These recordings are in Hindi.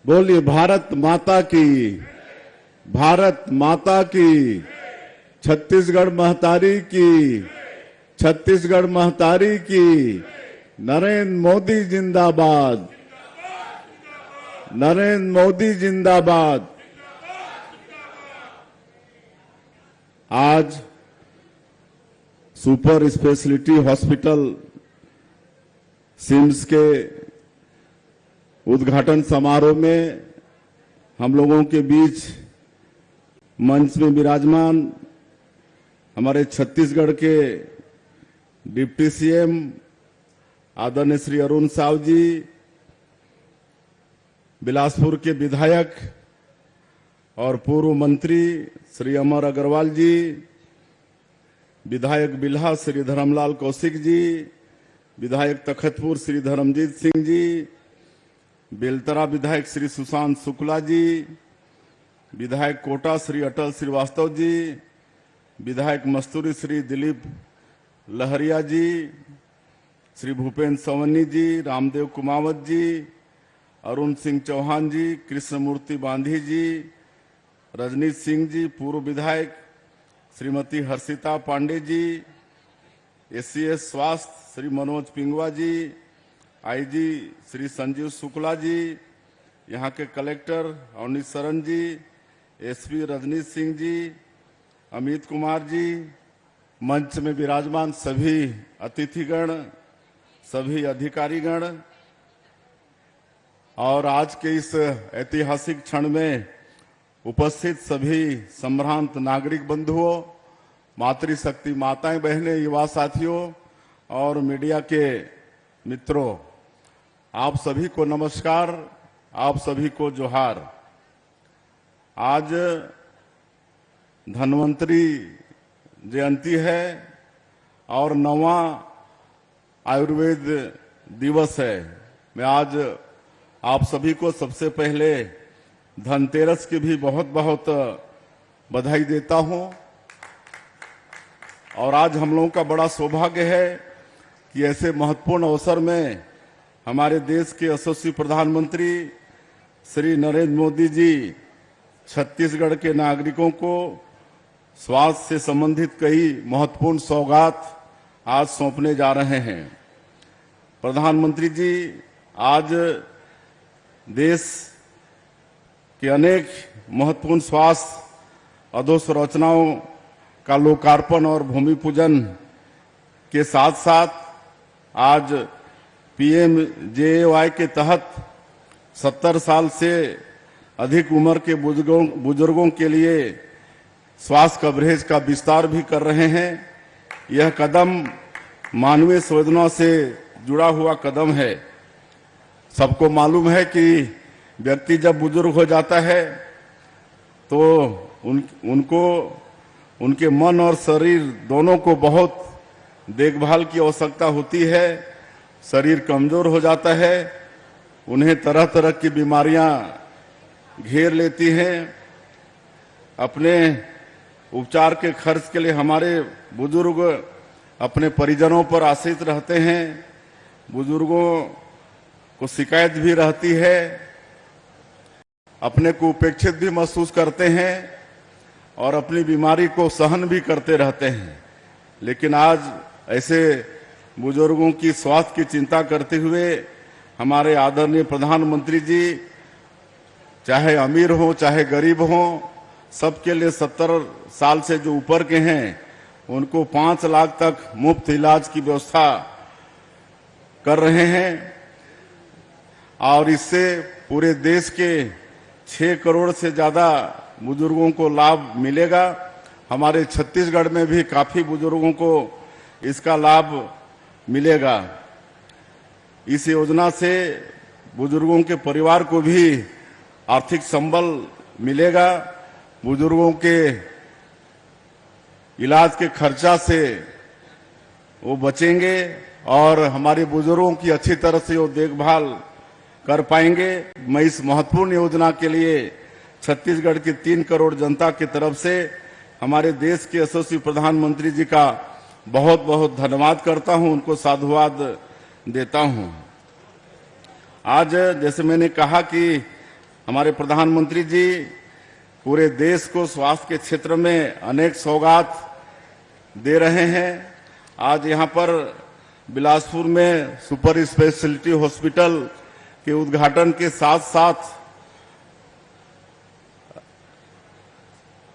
बोलिए भारत माता की, भारत माता की, छत्तीसगढ़ महतारी की, छत्तीसगढ़ महतारी की, नरेंद्र मोदी जिंदाबाद, नरेंद्र मोदी जिंदाबाद। आज सुपर स्पेशलिटी हॉस्पिटल सिम्स के उद्घाटन समारोह में हम लोगों के बीच मंच में विराजमान हमारे छत्तीसगढ़ के डिप्टी सीएम आदरणीय श्री अरुण साव जी, बिलासपुर के विधायक और पूर्व मंत्री श्री अमर अग्रवाल जी, विधायक बिल्हा श्री धर्मलाल कौशिक जी, विधायक तखतपुर श्री धर्मजीत सिंह जी, बेलतरा विधायक श्री सुशांत शुक्ला जी, विधायक कोटा श्री अटल श्रीवास्तव जी, विधायक मस्तूरी श्री दिलीप लहरिया जी, श्री भूपेन्द्र सवन्नी जी, रामदेव कुमावत जी, अरुण सिंह चौहान जी, कृष्णमूर्ति बांधी जी, रजनीश सिंह जी, पूर्व विधायक, श्रीमती हर्षिता पांडे जी, एससीएस स्वास्थ्य श्री मनोज पिंगवा जी, आईजी श्री संजीव शुक्ला जी, यहाँ के कलेक्टर अवनीश शरण जी, एसपी रजनीश सिंह जी, अमित कुमार जी, मंच में विराजमान सभी अतिथिगण, सभी अधिकारीगण और आज के इस ऐतिहासिक क्षण में उपस्थित सभी संभ्रांत नागरिक बंधुओं, मातृशक्ति माताएं बहनें, युवा साथियों और मीडिया के मित्रों, आप सभी को नमस्कार, आप सभी को जोहार। आज धन्वंतरी जयंती है और 9वां आयुर्वेद दिवस है। मैं आज आप सभी को सबसे पहले धनतेरस की भी बहुत बहुत बधाई देता हूं। और आज हम लोगों का बड़ा सौभाग्य है कि ऐसे महत्वपूर्ण अवसर में हमारे देश के यशस्वी प्रधानमंत्री श्री नरेंद्र मोदी जी छत्तीसगढ़ के नागरिकों को स्वास्थ्य से संबंधित कई महत्वपूर्ण सौगात आज सौंपने जा रहे हैं। प्रधानमंत्री जी आज देश के अनेक महत्वपूर्ण स्वास्थ्य अधोसंरचनाओं का लोकार्पण और भूमि पूजन के साथ साथ आज पीएमजेएवाई के तहत 70 साल से अधिक उम्र के बुजुर्गों के लिए स्वास्थ्य कवरेज का विस्तार भी कर रहे हैं। यह कदम मानवीय संवेदना से जुड़ा हुआ कदम है। सबको मालूम है कि व्यक्ति जब बुजुर्ग हो जाता है तो उनको उनके मन और शरीर दोनों को बहुत देखभाल की आवश्यकता होती है। शरीर कमजोर हो जाता है, उन्हें तरह तरह की बीमारियां घेर लेती हैं। अपने उपचार के खर्च के लिए हमारे बुजुर्ग अपने परिजनों पर आश्रित रहते हैं। बुजुर्गों को शिकायत भी रहती है, अपने को उपेक्षित भी महसूस करते हैं और अपनी बीमारी को सहन भी करते रहते हैं। लेकिन आज ऐसे बुजुर्गों की स्वास्थ्य की चिंता करते हुए हमारे आदरणीय प्रधानमंत्री जी चाहे अमीर हो चाहे गरीब हो, सबके लिए 70 साल से जो ऊपर के हैं उनको 5 लाख तक मुफ्त इलाज की व्यवस्था कर रहे हैं। और इससे पूरे देश के 6 करोड़ से ज्यादा बुजुर्गों को लाभ मिलेगा। हमारे छत्तीसगढ़ में भी काफी बुजुर्गों को इसका लाभ मिलेगा। इस योजना से बुजुर्गों के परिवार को भी आर्थिक संबल मिलेगा। बुजुर्गों के इलाज के खर्चा से वो बचेंगे और हमारे बुजुर्गों की अच्छी तरह से वो देखभाल कर पाएंगे। मैं इस महत्वपूर्ण योजना के लिए छत्तीसगढ़ की 3 करोड़ जनता की तरफ से हमारे देश के यशस्वी प्रधानमंत्री जी का बहुत बहुत धन्यवाद करता हूं, उनको साधुवाद देता हूं। आज जैसे मैंने कहा कि हमारे प्रधानमंत्री जी पूरे देश को स्वास्थ्य के क्षेत्र में अनेक सौगात दे रहे हैं। आज यहाँ पर बिलासपुर में सुपर स्पेशलिटी हॉस्पिटल के उद्घाटन के साथ साथ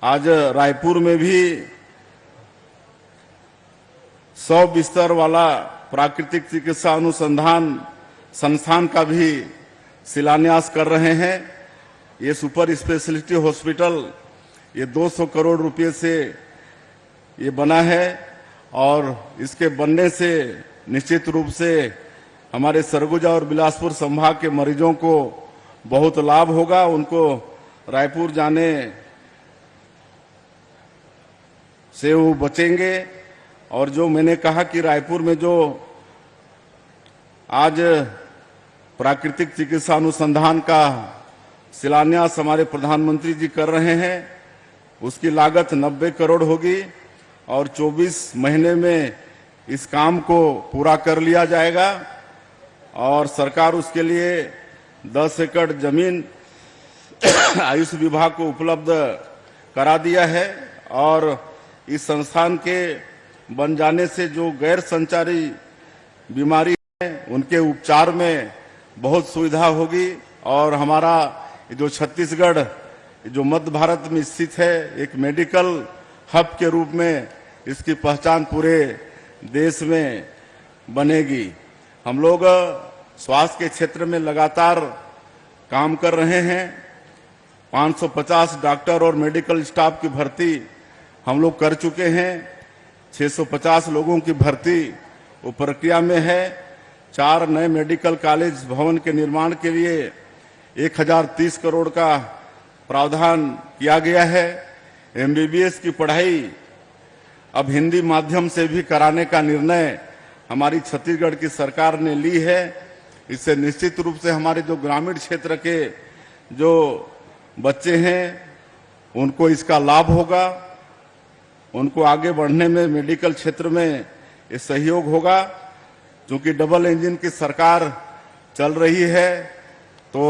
आज रायपुर में भी 100 बिस्तर वाला प्राकृतिक चिकित्सा अनुसंधान संस्थान का भी शिलान्यास कर रहे हैं। ये सुपर स्पेशलिटी हॉस्पिटल ये 200 करोड़ रुपए से ये बना है और इसके बनने से निश्चित रूप से हमारे सरगुजा और बिलासपुर संभाग के मरीजों को बहुत लाभ होगा। उनको रायपुर जाने से वो बचेंगे। और जो मैंने कहा कि रायपुर में जो आज प्राकृतिक चिकित्सा अनुसंधान का शिलान्यास हमारे प्रधानमंत्री जी कर रहे हैं, उसकी लागत 90 करोड़ होगी और 24 महीने में इस काम को पूरा कर लिया जाएगा। और सरकार उसके लिए 10 एकड़ जमीन आयुष विभाग को उपलब्ध करा दिया है और इस संस्थान के बन जाने से जो गैर संचारी बीमारी है उनके उपचार में बहुत सुविधा होगी। और हमारा जो छत्तीसगढ़ जो मध्य भारत में स्थित है, एक मेडिकल हब के रूप में इसकी पहचान पूरे देश में बनेगी। हम लोग स्वास्थ्य के क्षेत्र में लगातार काम कर रहे हैं। 550 डॉक्टर और मेडिकल स्टाफ की भर्ती हम लोग कर चुके हैं। 650 लोगों की भर्ती वो प्रक्रिया में है। 4 नए मेडिकल कॉलेज भवन के निर्माण के लिए 1030 करोड़ का प्रावधान किया गया है। एमबीबीएस की पढ़ाई अब हिंदी माध्यम से भी कराने का निर्णय हमारी छत्तीसगढ़ की सरकार ने ली है। इससे निश्चित रूप से हमारे जो ग्रामीण क्षेत्र के जो बच्चे हैं उनको इसका लाभ होगा, उनको आगे बढ़ने में मेडिकल क्षेत्र में ये सहयोग होगा। क्योंकि डबल इंजन की सरकार चल रही है तो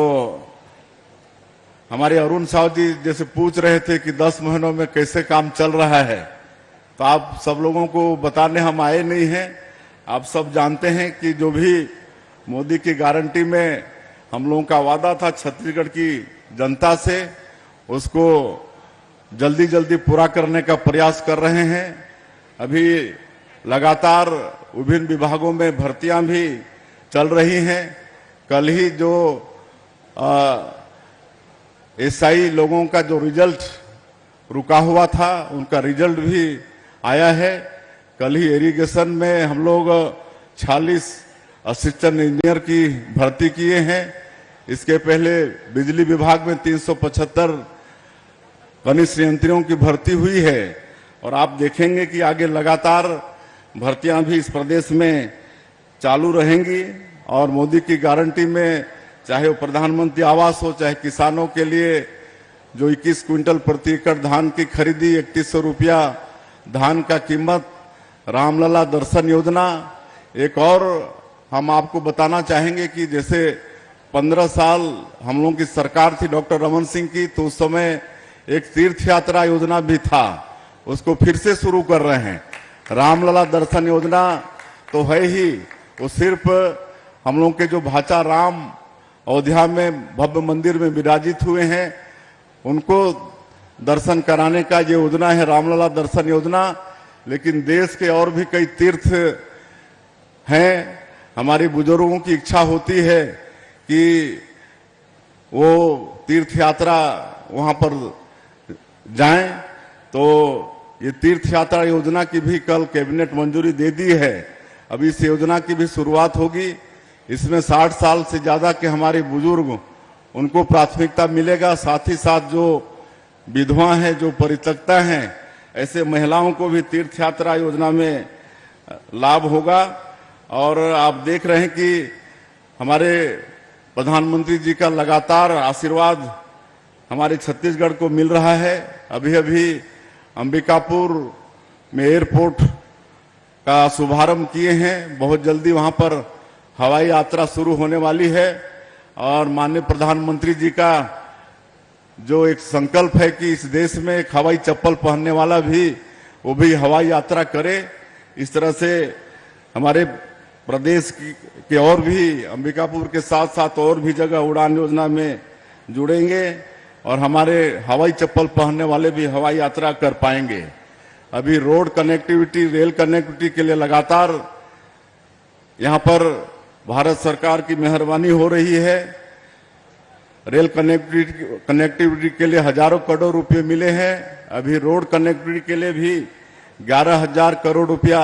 हमारे अरुण साहु जी जैसे पूछ रहे थे कि 10 महीनों में कैसे काम चल रहा है, तो आप सब लोगों को बताने हम आए नहीं हैं। आप सब जानते हैं कि जो भी मोदी की गारंटी में हम लोगों का वादा था छत्तीसगढ़ की जनता से, उसको जल्दी जल्दी पूरा करने का प्रयास कर रहे हैं। अभी लगातार विभिन्न विभागों में भर्तियां भी चल रही हैं। कल ही जो एसआई लोगों का जो रिजल्ट रुका हुआ था उनका रिजल्ट भी आया है। कल ही इरिगेशन में हम लोग 46 असिस्टेंट इंजीनियर की भर्ती किए हैं। इसके पहले बिजली विभाग में 375 कनिष्ठ यंत्रियों की भर्ती हुई है और आप देखेंगे कि आगे लगातार भर्तियां भी इस प्रदेश में चालू रहेंगी। और मोदी की गारंटी में चाहे वो प्रधानमंत्री आवास हो, चाहे किसानों के लिए जो 21 क्विंटल प्रति एकड़ धान की खरीदी, 3100 रुपया धान का कीमत, रामलला दर्शन योजना। एक और हम आपको बताना चाहेंगे कि जैसे 15 साल हम लोगों की सरकार थी डॉक्टर रमन सिंह की, तो उस समय एक तीर्थ यात्रा योजना भी था, उसको फिर से शुरू कर रहे हैं। रामलला दर्शन योजना तो है ही, वो सिर्फ हम लोग के जो भाचा राम अयोध्या में भव्य मंदिर में विराजित हुए हैं उनको दर्शन कराने का ये योजना है रामलला दर्शन योजना। लेकिन देश के और भी कई तीर्थ हैं। हमारी बुजुर्गों की इच्छा होती है कि वो तीर्थ यात्रा वहां पर जाएं, तो ये तीर्थ यात्रा योजना की भी कल कैबिनेट मंजूरी दे दी है। अभी इस योजना की भी शुरुआत होगी। इसमें 60 साल से ज्यादा के हमारे बुजुर्ग उनको प्राथमिकता मिलेगा। साथ ही साथ जो विधवा हैं, जो परित्यक्ता हैं, ऐसे महिलाओं को भी तीर्थ यात्रा योजना में लाभ होगा। और आप देख रहे हैं कि हमारे प्रधानमंत्री जी का लगातार आशीर्वाद हमारे छत्तीसगढ़ को मिल रहा है। अभी अभी अंबिकापुर में एयरपोर्ट का शुभारंभ किए हैं। बहुत जल्दी वहां पर हवाई यात्रा शुरू होने वाली है और माननीय प्रधानमंत्री जी का जो एक संकल्प है कि इस देश में एक हवाई चप्पल पहनने वाला भी वो भी हवाई यात्रा करे। इस तरह से हमारे प्रदेश के और भी अंबिकापुर के साथ साथ और भी जगह उड़ान योजना में जुड़ेंगे और हमारे हवाई चप्पल पहनने वाले भी हवाई यात्रा कर पाएंगे। अभी रोड कनेक्टिविटी, रेल कनेक्टिविटी के लिए लगातार यहाँ पर भारत सरकार की मेहरबानी हो रही है। रेल कनेक्टिविटी के लिए हजारों करोड़ रुपए मिले हैं। अभी रोड कनेक्टिविटी के लिए भी 11,000 करोड़ रुपया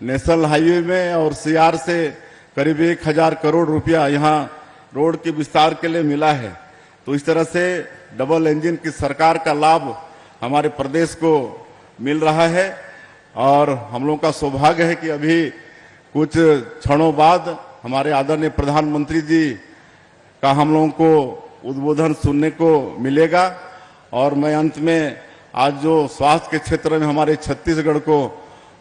नेशनल हाईवे में और सीआर से करीब 1,000 करोड़ रुपया यहाँ रोड के विस्तार के लिए मिला है। तो इस तरह से डबल इंजन की सरकार का लाभ हमारे प्रदेश को मिल रहा है और हम लोगों का सौभाग्य है कि अभी कुछ क्षणों बाद हमारे आदरणीय प्रधानमंत्री जी का हम लोगों को उद्बोधन सुनने को मिलेगा। और मैं अंत में आज जो स्वास्थ्य के क्षेत्र में हमारे छत्तीसगढ़ को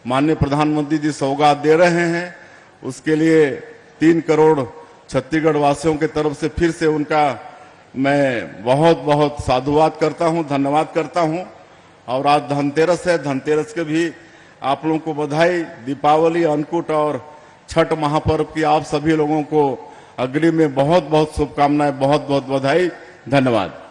माननीय प्रधानमंत्री जी सौगात दे रहे हैं, उसके लिए 3 करोड़ छत्तीसगढ़ वासियों की तरफ से फिर से उनका मैं बहुत बहुत साधुवाद करता हूं, धन्यवाद करता हूं। और आज धनतेरस है, धनतेरस के भी आप लोगों को बधाई। दीपावली, अन्नकूट और छठ महापर्व की आप सभी लोगों को अग्रिम में बहुत बहुत शुभकामनाएं, बहुत बहुत बधाई। धन्यवाद।